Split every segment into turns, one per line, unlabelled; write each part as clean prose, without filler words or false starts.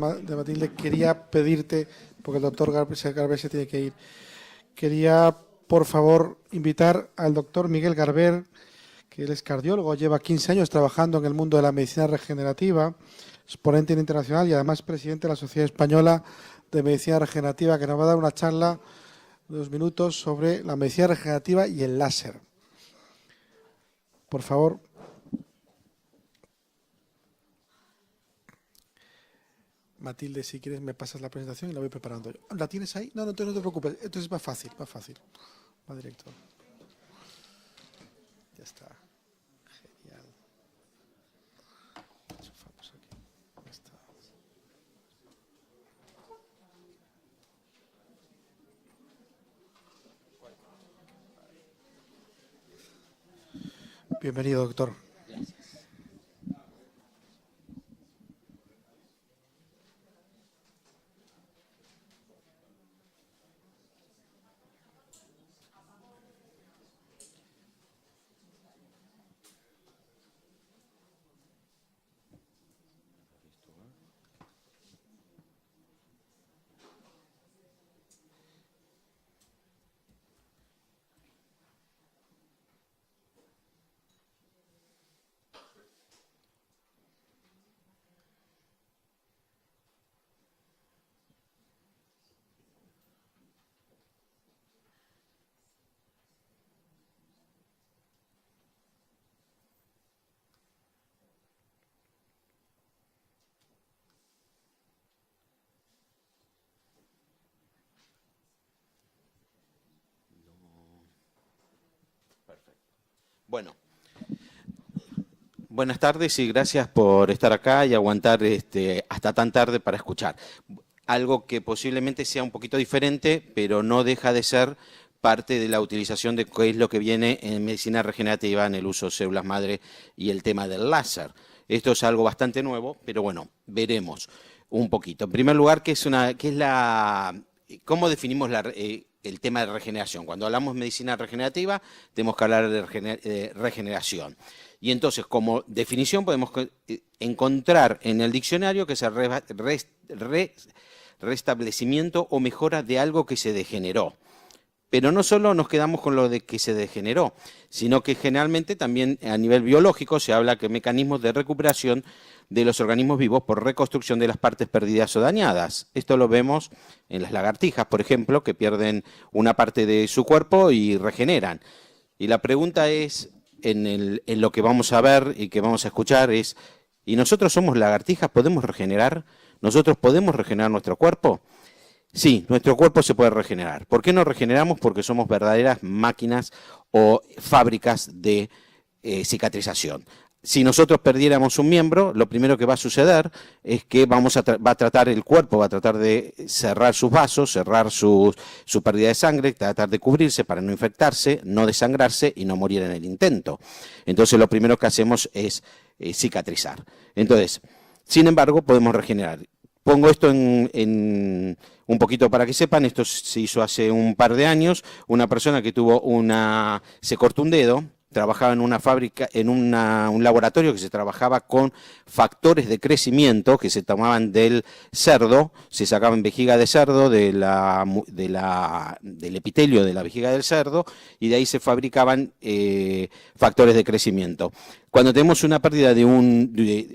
de Matilde, quería pedirte, porque el doctor Garber se tiene que ir, quería, por favor, invitar al doctor Miguel Garber, que él es cardiólogo, lleva 15 años trabajando en el mundo de la medicina regenerativa, es ponente internacional y además presidente de la Sociedad Española de Medicina Regenerativa, que nos va a dar una charla de 2 minutos sobre la medicina regenerativa y el láser. Por favor. Matilde, si quieres me pasas la presentación y la voy preparando yo. ¿La tienes ahí? No, entonces no te preocupes. Entonces es más fácil, más fácil. Va directo. Ya está. Genial. Enchufamos aquí. Ya está. Bienvenido, doctor.
Bueno, buenas tardes y gracias por estar acá y aguantar hasta tan tarde para escuchar. Algo que posiblemente sea un poquito diferente, pero no deja de ser parte de la utilización de qué es lo que viene en medicina regenerativa, en el uso de células madre y el tema del láser. Esto es algo bastante nuevo, pero bueno, veremos un poquito. En primer lugar, ¿cómo definimos el tema de regeneración? Cuando hablamos de medicina regenerativa, tenemos que hablar de regeneración. Y entonces, como definición, podemos encontrar en el diccionario que es el restablecimiento o mejora de algo que se degeneró. Pero no solo nos quedamos con lo de que se degeneró, sino que generalmente también a nivel biológico se habla que mecanismos de recuperación de los organismos vivos por reconstrucción de las partes perdidas o dañadas. Esto lo vemos en las lagartijas, por ejemplo, que pierden una parte de su cuerpo y regeneran. Y la pregunta es, en lo que vamos a ver y que vamos a escuchar es, ¿y nosotros somos lagartijas? ¿Podemos regenerar? ¿Nosotros podemos regenerar nuestro cuerpo? Sí, nuestro cuerpo se puede regenerar. ¿Por qué no regeneramos? Porque somos verdaderas máquinas o fábricas de cicatrización. Si nosotros perdiéramos un miembro, lo primero que va a suceder es que el cuerpo va a tratar de cerrar sus vasos, cerrar su pérdida de sangre, tratar de cubrirse para no infectarse, no desangrarse y no morir en el intento. Entonces lo primero que hacemos es cicatrizar. Entonces, sin embargo, podemos regenerar. Pongo esto en un poquito para que sepan, esto se hizo hace un par de años, una persona que se cortó un dedo, trabajaba en una fábrica, en un laboratorio que se trabajaba con factores de crecimiento que se tomaban del cerdo, se sacaban vejiga de cerdo del epitelio de la vejiga del cerdo y de ahí se fabricaban factores de crecimiento. Cuando tenemos una pérdida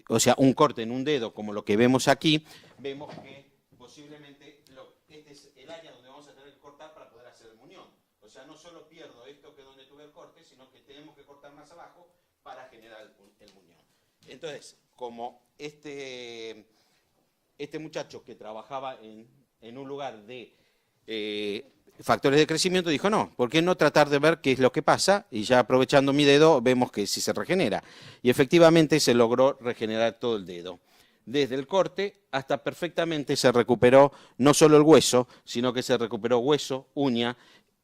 o sea, un corte en un dedo como lo que vemos aquí, vemos que posiblemente este es el área donde vamos a tener que cortar para poder hacer el muñón. O sea, no solo pierdo esto que es donde tuve el corte, sino que tenemos que cortar más abajo para generar el muñón. Entonces, como este muchacho que trabajaba en un lugar de factores de crecimiento dijo, no, ¿por qué no tratar de ver qué es lo que pasa? Y ya aprovechando mi dedo vemos que sí se regenera. Y efectivamente se logró regenerar todo el dedo. Desde el corte hasta perfectamente se recuperó no solo el hueso, sino que se recuperó hueso, uña,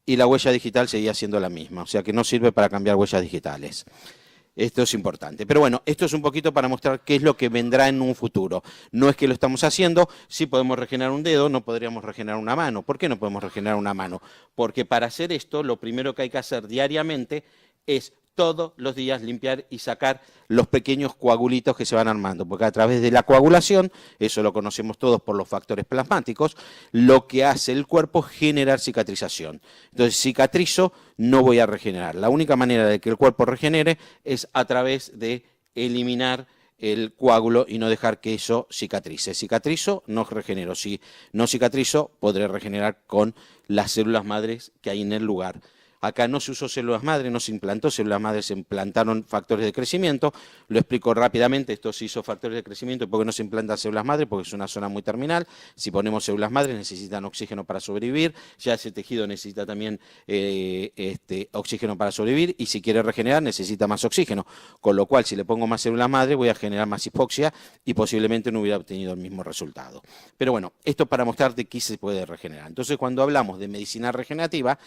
y la huella digital seguía siendo la misma. O sea que no sirve para cambiar huellas digitales. Esto es importante. Pero bueno, esto es un poquito para mostrar qué es lo que vendrá en un futuro. No es que lo estamos haciendo, sí podemos regenerar un dedo, no podríamos regenerar una mano. ¿Por qué no podemos regenerar una mano? Porque para hacer esto, lo primero que hay que hacer diariamente es todos los días limpiar y sacar los pequeños coagulitos que se van armando, porque a través de la coagulación, eso lo conocemos todos por los factores plasmáticos, lo que hace el cuerpo es generar cicatrización. Entonces, cicatrizo, no voy a regenerar. La única manera de que el cuerpo regenere es a través de eliminar el coágulo y no dejar que eso cicatrice. Cicatrizo, no regenero. Si no cicatrizo, podré regenerar con las células madres que hay en el lugar. Acá no se usó células madre, no se implantó células madres, se implantaron factores de crecimiento. Lo explico rápidamente, esto se hizo factores de crecimiento. ¿Por qué no se implantan células madre? Porque es una zona muy terminal. Si ponemos células madres necesitan oxígeno para sobrevivir. Ya ese tejido necesita también oxígeno para sobrevivir y si quiere regenerar necesita más oxígeno. Con lo cual, si le pongo más células madre voy a generar más hipoxia y posiblemente no hubiera obtenido el mismo resultado. Pero bueno, esto para mostrarte que se puede regenerar. Entonces, cuando hablamos de medicina regenerativa,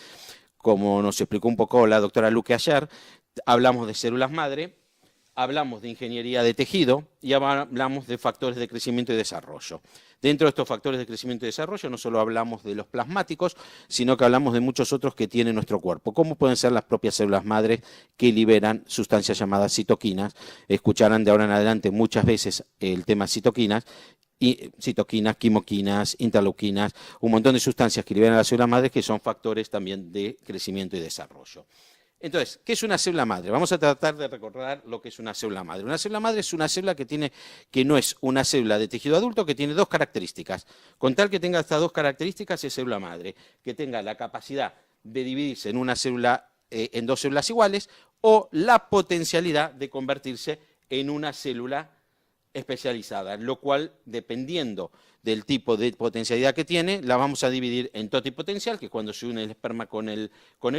como nos explicó un poco la doctora Luque ayer, hablamos de células madre, hablamos de ingeniería de tejido y hablamos de factores de crecimiento y desarrollo. Dentro de estos factores de crecimiento y desarrollo no solo hablamos de los plasmáticos, sino que hablamos de muchos otros que tiene nuestro cuerpo, como pueden ser las propias células madres que liberan sustancias llamadas citoquinas. Escucharán de ahora en adelante muchas veces el tema citoquinas, y citoquinas, quimoquinas, interleuquinas, un montón de sustancias que liberan las células madres que son factores también de crecimiento y desarrollo. Entonces, ¿qué es una célula madre? Vamos a tratar de recordar lo que es una célula madre. Una célula madre es una célula que no es una célula de tejido adulto, que tiene dos características. Con tal que tenga estas dos características es célula madre, que tenga la capacidad de dividirse en una célula, en dos células iguales, o la potencialidad de convertirse en una célula especializada, lo cual, dependiendo del tipo de potencialidad que tiene, la vamos a dividir en totipotencial, que es cuando se une el esperma con el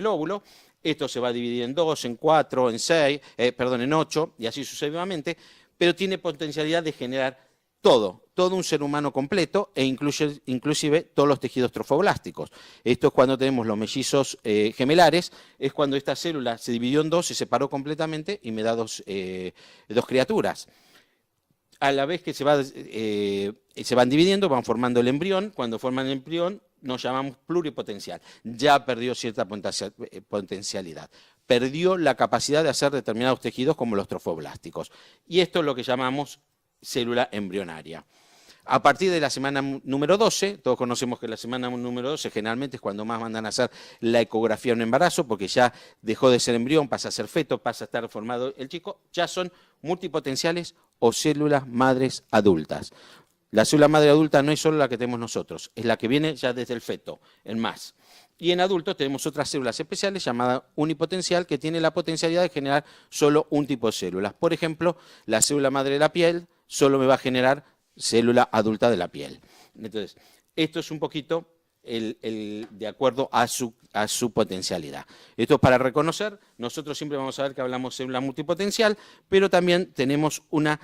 óvulo. Esto se va a dividir en 2, en 4, en 8, y así sucesivamente, pero tiene potencialidad de generar todo un ser humano completo e inclusive todos los tejidos trofoblásticos. Esto es cuando tenemos los mellizos gemelares, es cuando esta célula se dividió en dos, se separó completamente y me da dos criaturas. A la vez que se van dividiendo, van formando el embrión. Cuando forman el embrión, nos llamamos pluripotencial. Ya perdió cierta potencialidad. Perdió la capacidad de hacer determinados tejidos como los trofoblásticos. Y esto es lo que llamamos célula embrionaria. A partir de la semana número 12, todos conocemos que la semana número 12 generalmente es cuando más mandan a hacer la ecografía en un embarazo, porque ya dejó de ser embrión, pasa a ser feto, pasa a estar formado el chico, ya son multipotenciales o células madres adultas. La célula madre adulta no es solo la que tenemos nosotros, es la que viene ya desde el feto, en más. Y en adultos tenemos otras células especiales llamadas unipotencial que tiene la potencialidad de generar solo un tipo de células. Por ejemplo, la célula madre de la piel solo me va a generar célula adulta de la piel. Entonces, esto es un poquito de acuerdo a su potencialidad. Esto es para reconocer, nosotros siempre vamos a ver que hablamos de célula multipotencial, pero también tenemos una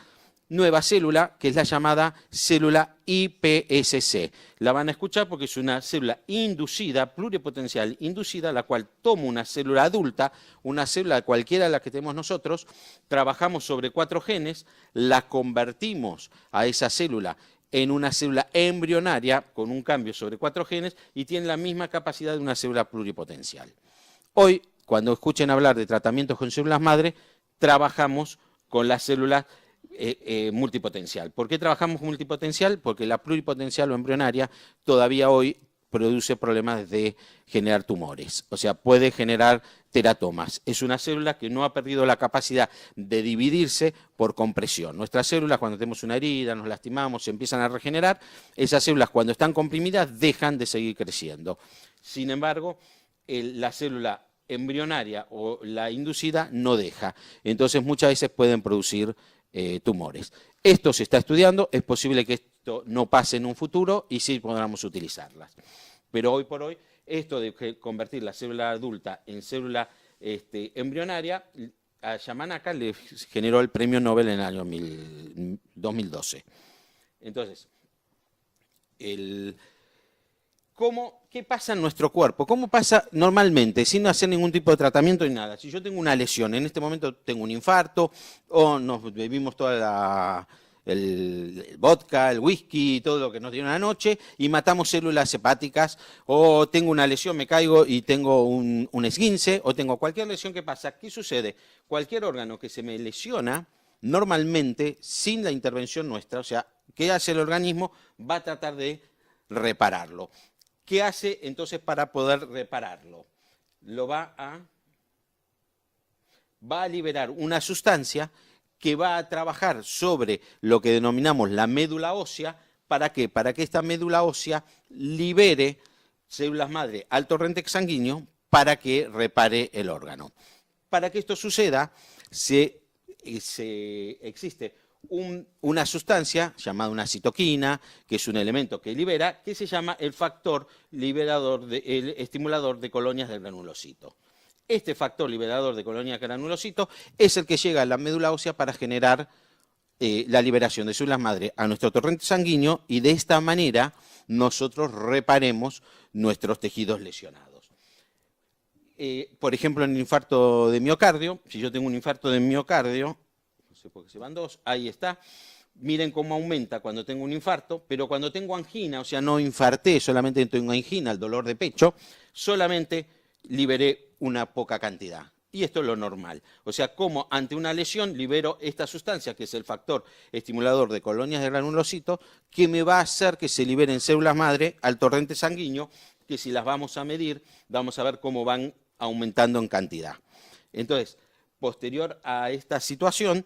nueva célula que es la llamada célula iPSC. La van a escuchar porque es una célula inducida, pluripotencial inducida, la cual toma una célula adulta, una célula cualquiera de las que tenemos nosotros, trabajamos sobre 4 genes, la convertimos a esa célula en una célula embrionaria con un cambio sobre 4 genes y tiene la misma capacidad de una célula pluripotencial. Hoy, cuando escuchen hablar de tratamientos con células madre, trabajamos con las células multipotencial. ¿Por qué trabajamos con multipotencial? Porque la pluripotencial o embrionaria todavía hoy produce problemas de generar tumores, o sea, puede generar teratomas. Es una célula que no ha perdido la capacidad de dividirse por compresión. Nuestras células, cuando tenemos una herida, nos lastimamos, se empiezan a regenerar, esas células cuando están comprimidas dejan de seguir creciendo. Sin embargo, la célula embrionaria o la inducida no deja. Entonces muchas veces pueden producir tumores. Esto se está estudiando, es posible que esto no pase en un futuro y sí podamos utilizarlas. Pero hoy por hoy, esto de convertir la célula adulta en célula embrionaria, a Yamanaka le generó el premio Nobel en el año 2012. Entonces, ¿qué pasa en nuestro cuerpo? ¿Cómo pasa normalmente, sin hacer ningún tipo de tratamiento ni nada? Si yo tengo una lesión, en este momento tengo un infarto, o nos vivimos toda el vodka, el whisky, todo lo que nos dieron anoche, y matamos células hepáticas, o tengo una lesión, me caigo y tengo un esguince, o tengo cualquier lesión que pasa. ¿Qué sucede? Cualquier órgano que se me lesiona, normalmente, sin la intervención nuestra, o sea, ¿qué hace el organismo? Va a tratar de repararlo. ¿Qué hace entonces para poder repararlo? Va a liberar una sustancia que va a trabajar sobre lo que denominamos la médula ósea. ¿Para qué? Para que esta médula ósea libere células madre al torrente sanguíneo para que repare el órgano. Para que esto suceda, existe una sustancia llamada una citoquina, que es un elemento que libera, que se llama el factor liberador, el estimulador de colonias del granulocito. Este factor liberador de colonias de granulocito es el que llega a la médula ósea para generar la liberación de células madre a nuestro torrente sanguíneo, y de esta manera nosotros reparemos nuestros tejidos lesionados. Por ejemplo, en el infarto de miocardio, si yo tengo un infarto de miocardio, no sé por qué se van dos, ahí está. Miren cómo aumenta cuando tengo un infarto, pero cuando tengo angina, o sea, no infarté, solamente tengo angina, el dolor de pecho, solamente liberé una poca cantidad. Y esto es lo normal. O sea, como ante una lesión libero esta sustancia, que es el factor estimulador de colonias de granulocito, que me va a hacer que se liberen células madre al torrente sanguíneo, que si las vamos a medir, vamos a ver cómo van aumentando en cantidad. Entonces, posterior a esta situación,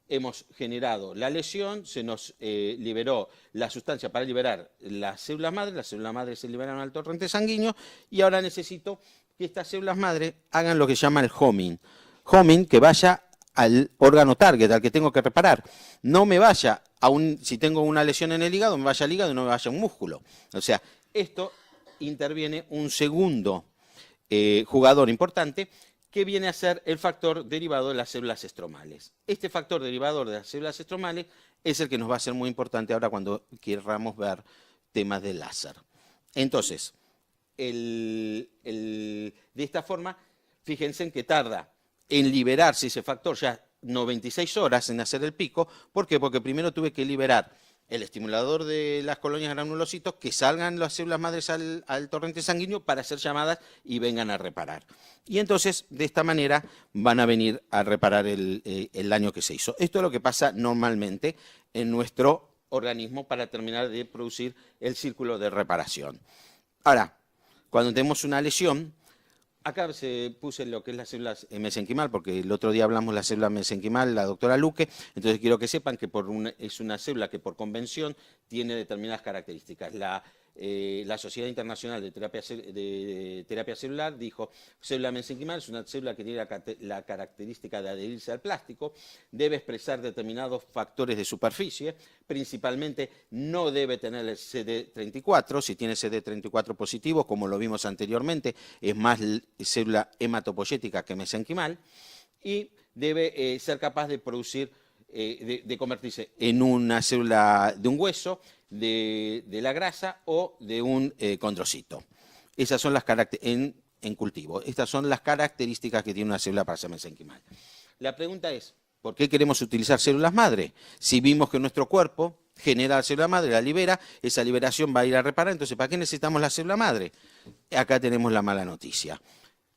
hemos generado la lesión, se nos liberó la sustancia para liberar las células madre se liberaron al torrente sanguíneo, y ahora necesito que estas células madre hagan lo que se llama el homing. Homing, que vaya al órgano target, al que tengo que reparar. No me vaya si tengo una lesión en el hígado, me vaya al hígado y no me vaya a un músculo. O sea, esto interviene un segundo jugador importante, que viene a ser el factor derivado de las células estromales. Este factor derivador de las células estromales es el que nos va a ser muy importante ahora cuando queramos ver temas de láser. Entonces, de esta forma, fíjense en que tarda en liberarse ese factor ya 96 horas en hacer el pico. ¿Por qué? Porque primero tuve que liberar el estimulador de las colonias de granulocitos, que salgan las células madres al torrente sanguíneo para ser llamadas y vengan a reparar. Y entonces, de esta manera, van a venir a reparar el daño que se hizo. Esto es lo que pasa normalmente en nuestro organismo para terminar de producir el círculo de reparación. Ahora, cuando tenemos una lesión, acá se puse lo que es las células mesenquimal, porque el otro día hablamos de la célula mesenquimal, la doctora Luque, entonces quiero que sepan que es una célula que por convención tiene determinadas características. La Sociedad Internacional de Terapia Celular dijo: célula mesenquimal es una célula que tiene la característica de adherirse al plástico, debe expresar determinados factores de superficie, principalmente no debe tener el CD34, si tiene CD34 positivo, como lo vimos anteriormente, es más célula hematopoyética que mesenquimal, y debe ser capaz de producir, de convertirse en una célula de un hueso, de la grasa o de un condrocito. Esas son las características en cultivo. Estas son las características que tiene una célula para ser mesenquimal. La pregunta es, ¿por qué queremos utilizar células madre? Si vimos que nuestro cuerpo genera la célula madre, la libera, esa liberación va a ir a reparar, entonces ¿para qué necesitamos la célula madre? Acá tenemos la mala noticia.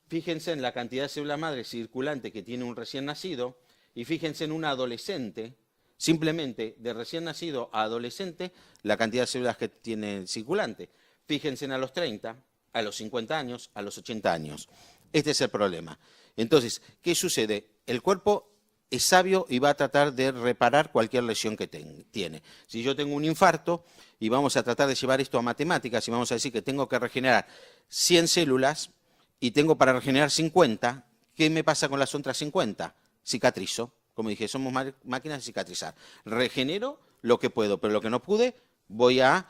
Fíjense en la cantidad de células madre circulante que tiene un recién nacido, y fíjense en un adolescente. Simplemente de recién nacido a adolescente, la cantidad de células que tiene circulante. Fíjense a los 30, a los 50 años, a los 80 años. Este es el problema. Entonces, ¿qué sucede? El cuerpo es sabio y va a tratar de reparar cualquier lesión que tiene. Si yo tengo un infarto y vamos a tratar de llevar esto a matemáticas y vamos a decir que tengo que regenerar 100 células y tengo para regenerar 50, ¿qué me pasa con las otras 50? Cicatrizo. Como dije, somos máquinas de cicatrizar. Regenero lo que puedo, pero lo que no pude voy a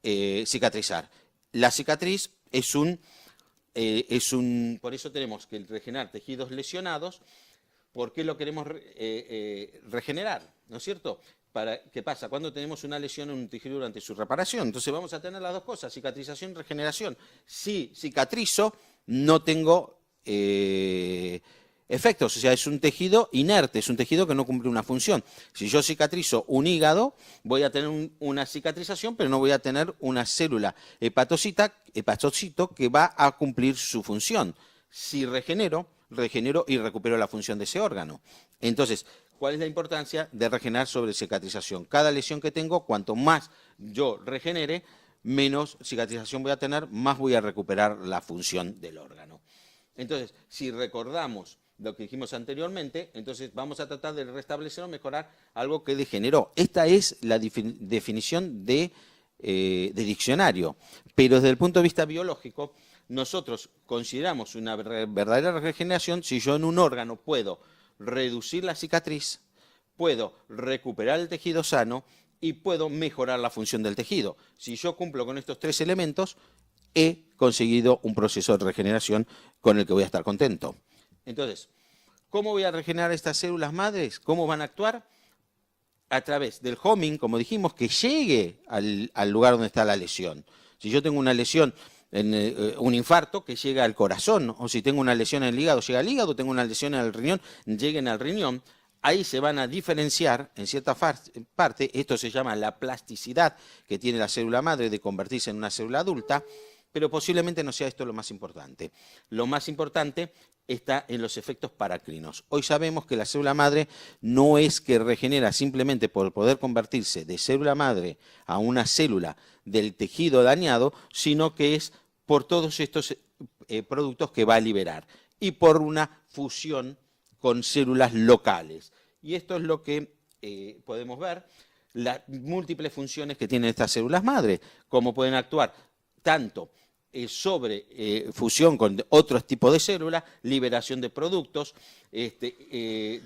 cicatrizar. La cicatriz por eso tenemos que regenerar tejidos lesionados. ¿Por qué lo queremos regenerar? ¿No es cierto? ¿Qué pasa? Cuando tenemos una lesión en un tejido durante su reparación. Entonces vamos a tener las dos cosas, cicatrización y regeneración. Si cicatrizo, no tengo efectos, o sea, es un tejido inerte, es un tejido que no cumple una función. Si yo cicatrizo un hígado, voy a tener una cicatrización, pero no voy a tener una célula hepatocito que va a cumplir su función. Si regenero y recupero la función de ese órgano. Entonces, ¿cuál es la importancia de regenerar sobre cicatrización? Cada lesión que tengo, cuanto más yo regenere, menos cicatrización voy a tener, más voy a recuperar la función del órgano. Entonces, si recordamos lo que dijimos anteriormente, entonces vamos a tratar de restablecer o mejorar algo que degeneró. Esta es la definición de diccionario, pero desde el punto de vista biológico, nosotros consideramos una verdadera regeneración si yo en un órgano puedo reducir la cicatriz, puedo recuperar el tejido sano y puedo mejorar la función del tejido. Si yo cumplo con estos tres elementos, he conseguido un proceso de regeneración con el que voy a estar contento. Entonces, ¿cómo voy a regenerar estas células madres? ¿Cómo van a actuar? A través del homing, como dijimos, que llegue al lugar donde está la lesión. Si yo tengo una lesión, un infarto, que llegue al corazón, o si tengo una lesión en el hígado, llega al hígado, tengo una lesión en el riñón, lleguen al riñón. Ahí se van a diferenciar, en cierta parte, esto se llama la plasticidad que tiene la célula madre de convertirse en una célula adulta, pero posiblemente no sea esto lo más importante. Lo más importante está en los efectos paracrinos. Hoy sabemos que la célula madre no es que regenera simplemente por poder convertirse de célula madre a una célula del tejido dañado, sino que es por todos estos productos que va a liberar y por una fusión con células locales. Y esto es lo que podemos ver, las múltiples funciones que tienen estas células madre, cómo pueden actuar tanto sobre fusión con otros tipos de células, liberación de productos,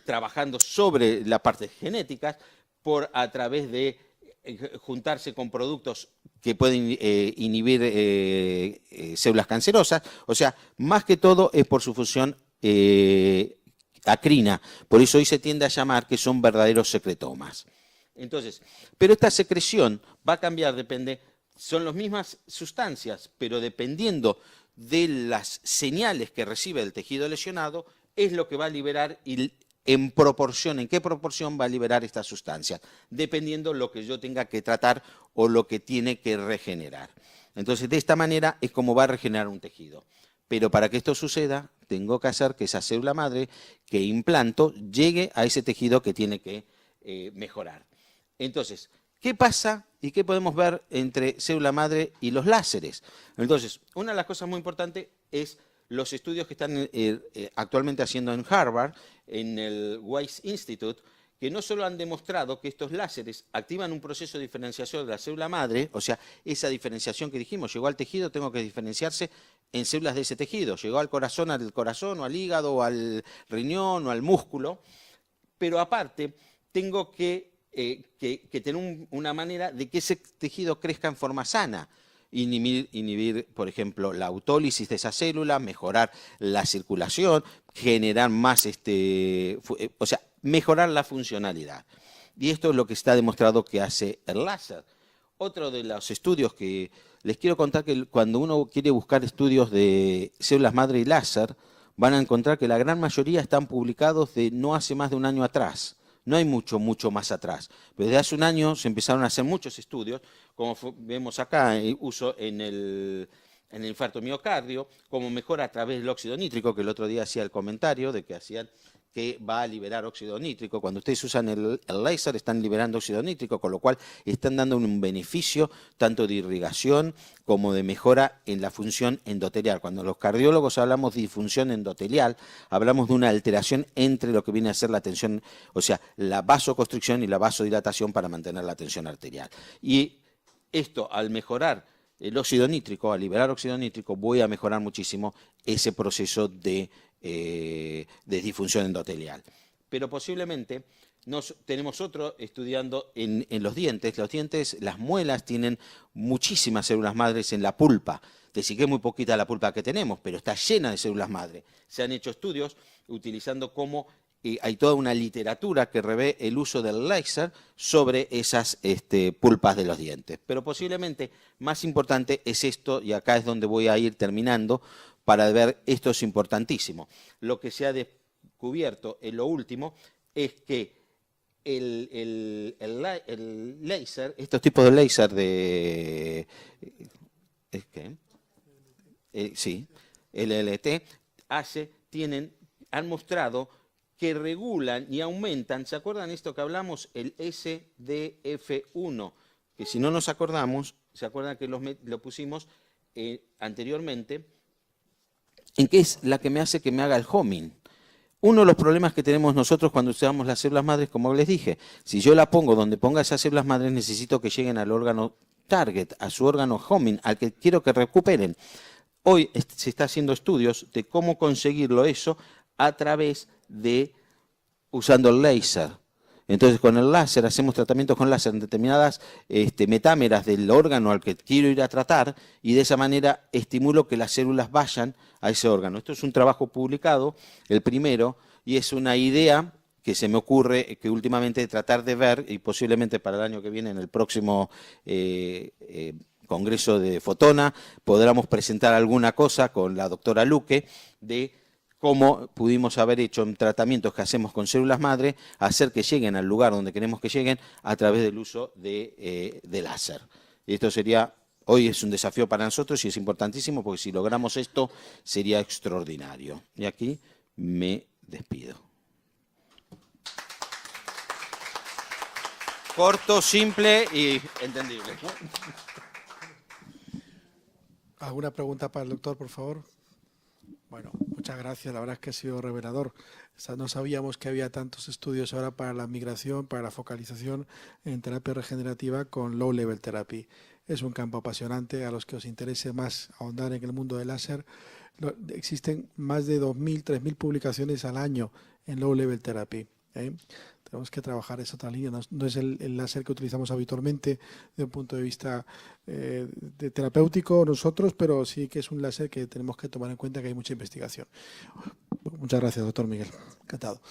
trabajando sobre las partes genéticas, a través de juntarse con productos que pueden inhibir células cancerosas. O sea, más que todo es por su función acrina. Por eso hoy se tiende a llamar que son verdaderos secretomas. Entonces, pero esta secreción va a cambiar, son las mismas sustancias, pero dependiendo de las señales que recibe el tejido lesionado, es lo que va a liberar y en proporción, en qué proporción va a liberar estas sustancias, dependiendo lo que yo tenga que tratar o lo que tiene que regenerar. Entonces, de esta manera es como va a regenerar un tejido. Pero para que esto suceda, tengo que hacer que esa célula madre que implanto llegue a ese tejido que tiene que mejorar. Entonces, ¿qué pasa y qué podemos ver entre célula madre y los láseres? Entonces, una de las cosas muy importantes es los estudios que están actualmente haciendo en Harvard, en el Wyss Institute, que no solo han demostrado que estos láseres activan un proceso de diferenciación de la célula madre, o sea, esa diferenciación que dijimos, llegó al tejido, tengo que diferenciarse en células de ese tejido, llegó al corazón o al hígado o al riñón o al músculo, pero aparte tengo que tener una manera de que ese tejido crezca en forma sana. Inhibir, por ejemplo, la autólisis de esa célula, mejorar la circulación, generar más, o sea, mejorar la funcionalidad. Y esto es lo que está demostrado que hace el láser. Otro de los estudios que les quiero contar, que cuando uno quiere buscar estudios de células madre y láser, van a encontrar que la gran mayoría están publicados de no hace más de un año atrás. No hay mucho más atrás. Pero desde hace un año se empezaron a hacer muchos estudios, como vemos acá, uso en el infarto miocardio, como mejora a través del óxido nítrico, que el otro día hacía el comentario de que va a liberar óxido nítrico. Cuando ustedes usan el láser están liberando óxido nítrico, con lo cual están dando un beneficio tanto de irrigación como de mejora en la función endotelial. Cuando los cardiólogos hablamos de disfunción endotelial, hablamos de una alteración entre lo que viene a ser la tensión, o sea, la vasoconstricción y la vasodilatación para mantener la tensión arterial. Y esto, al mejorar el óxido nítrico, al liberar óxido nítrico, voy a mejorar muchísimo ese proceso de disfunción endotelial. Pero posiblemente tenemos otro estudiando en los dientes. Los dientes, las muelas, tienen muchísimas células madres en la pulpa. Decir que es muy poquita la pulpa que tenemos, pero está llena de células madre. Se han hecho estudios utilizando cómo hay toda una literatura que revé el uso del láser sobre esas pulpas de los dientes. Pero posiblemente más importante es esto, y acá es donde voy a ir terminando, para ver, esto es importantísimo. Lo que se ha cubierto en lo último, es que el láser, estos tipos de láser de... ¿Es qué? Sí, el LT, han mostrado que regulan y aumentan, ¿se acuerdan esto que hablamos? El SDF1, que si no nos acordamos, ¿se acuerdan que lo pusimos anteriormente? ¿En qué es la que me hace que me haga el homing? Uno de los problemas que tenemos nosotros cuando usamos las células madres, como les dije, si yo la pongo donde ponga esas células madres, necesito que lleguen al órgano target, a su órgano homing, al que quiero que recuperen. Hoy se está haciendo estudios de cómo conseguirlo eso a través de usando el láser. Entonces, con el láser hacemos tratamientos con láser en determinadas metámeras del órgano al que quiero ir a tratar y de esa manera estimulo que las células vayan a ese órgano. Esto es un trabajo publicado, el primero, y es una idea que se me ocurre que últimamente tratar de ver, y posiblemente para el año que viene en el próximo Congreso de Fotona podamos presentar alguna cosa con la doctora Luque de cómo pudimos haber hecho en tratamientos que hacemos con células madre, hacer que lleguen al lugar donde queremos que lleguen a través del uso de láser. Y esto sería, hoy es un desafío para nosotros y es importantísimo porque si logramos esto sería extraordinario. Y aquí me despido. Corto, simple y entendible.
¿Alguna pregunta para el doctor, por favor? Bueno, muchas gracias. La verdad es que ha sido revelador. No sabíamos que había tantos estudios ahora para la migración, para la focalización en terapia regenerativa con low level therapy. Es un campo apasionante. A los que os interese más ahondar en el mundo del láser, existen más de 2.000, 3.000 publicaciones al año en low level therapy. Tenemos que trabajar esa otra línea. No es el láser que utilizamos habitualmente desde un punto de vista de terapéutico nosotros, pero sí que es un láser que tenemos que tomar en cuenta que hay mucha investigación. Muchas gracias, doctor Miguel. Encantado.